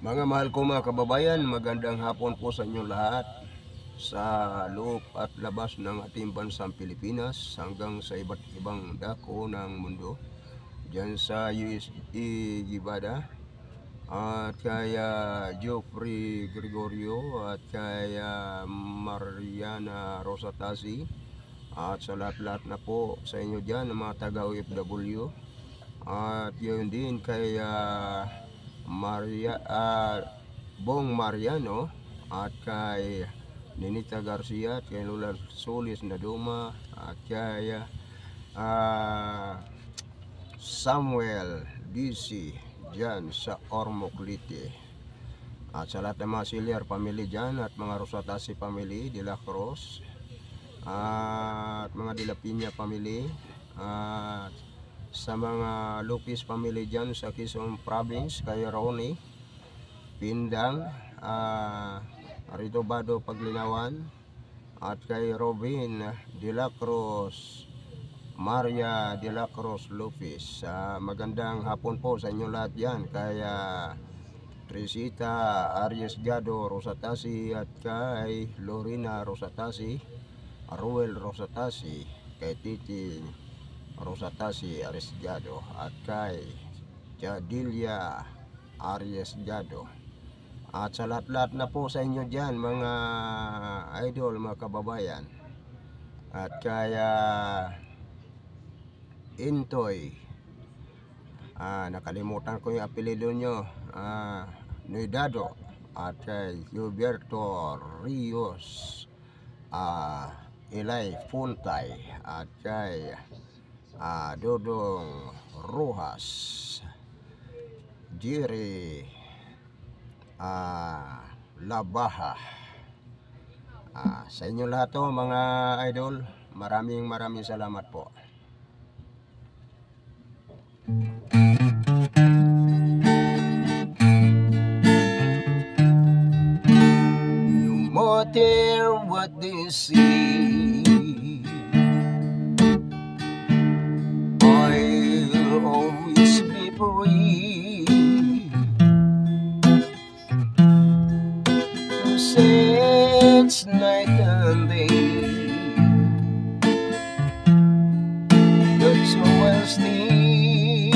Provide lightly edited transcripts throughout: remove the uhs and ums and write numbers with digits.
Mga mahal ko mga kababayan, magandang hapon po sa inyo lahat sa loob at labas ng ating bansang Pilipinas hanggang sa iba't ibang dako ng mundo. Diyan sa USA, Gibada at kaya Geoffrey Gregorio at kaya Mariana Rosatasi at sa lahat-lahat na po sa inyo dyan ng mga taga-OFW at yun din kaya Bong Mariano at kay Ninita Garcia at kay Lola Solis Naduma at kay Samuel DC dyan sa Ormoc Leyte at sa lahat ng mga Siliar family dyan at mga Rosatasi family, De La Cruz at mga De La Piña family at sa mga Lopez family dyan sa Quezon Province, kay Ronnie Pindang, Rito Bado Paglinawan at kay Robin De La Cruz, Maria De La Cruz Lopez. Magandang hapon po sa inyo lahat yan, kaya Trisita Arias Gado Rosatasi at kay Lorena Rosatasi, Ruel Rosatasi, kay Titi Rosatasi Arriesgado at kay Jadilia Arriesgado at sa lahat-lahat na po sa inyo dyan mga idol, mga kababayan at kaya Intoy, nakalimutan ko yung apelido nyo, Noidado at kay Gilberto Rios, Elay Funtay at kay Dodong Rojas, Jerry Labaha. Sa inyo lahat to mga idol, maraming salamat po. No matter what they say, always be free to say it's night and day. That's how I stay.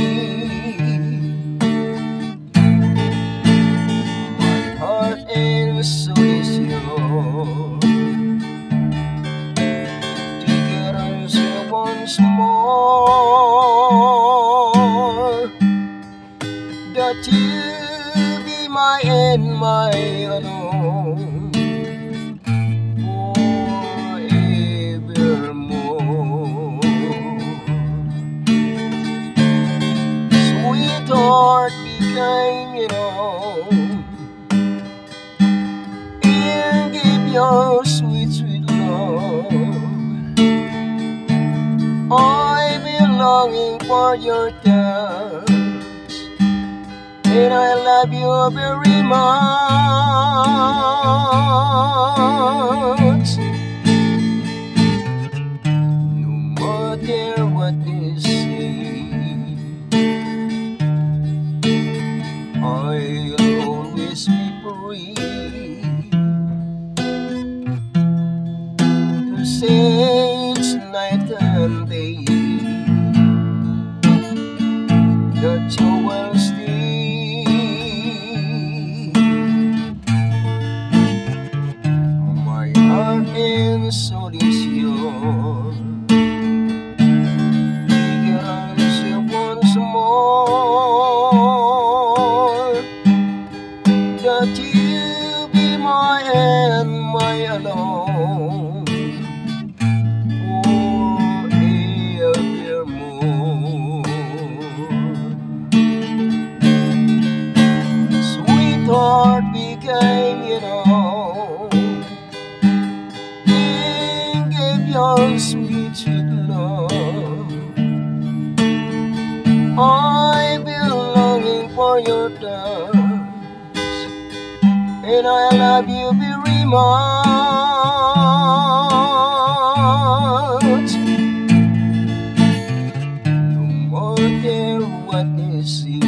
My heart and soul is yours. Together say once more that you be my and my alone forevermore. Sweetheart, be kind, and give your sweet, sweet love. I've been longing for your touch, and I love you very much. No matter what they say, I'll always be free to say it's night and day that you will stay. My heart and soul is yours. Say once more that you be my and my alone forevermore. Sweetheart, be kind, and give your sweet, sweet love. I've been longing for your touch, and I love you very much. No matter what they say,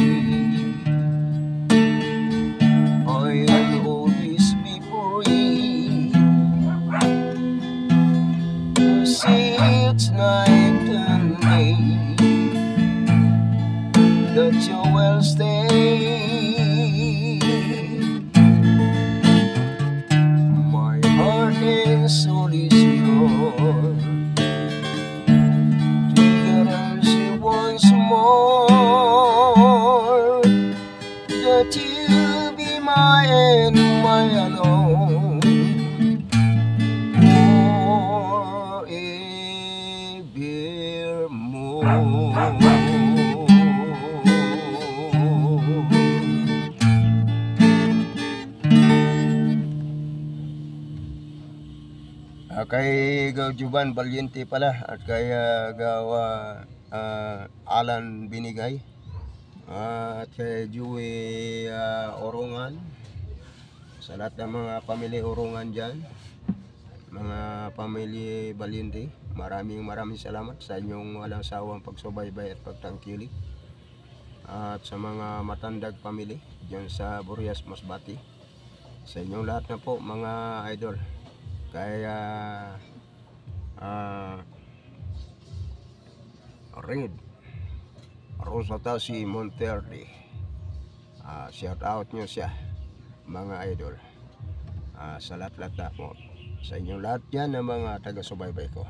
let you be my and my alone forevermore. Kay Gaujuban Valiente pala at kay Alan Binigay at kay Joey Orungan, sa lahat ng mga pamilya Orungan dyan, mga pamilya Valiente, maraming salamat sa inyong walang sawang pagsubaybay at pagtangkilik, at sa mga matandag pamilya dyan sa Burias, Masbati, sa inyong lahat na po mga idol. Kaya Red Rosatasi Monterde, shout out nyo siya mga idol, sa lahat-lahat na po, sa inyong lahat yan ng mga taga-subaybay ko.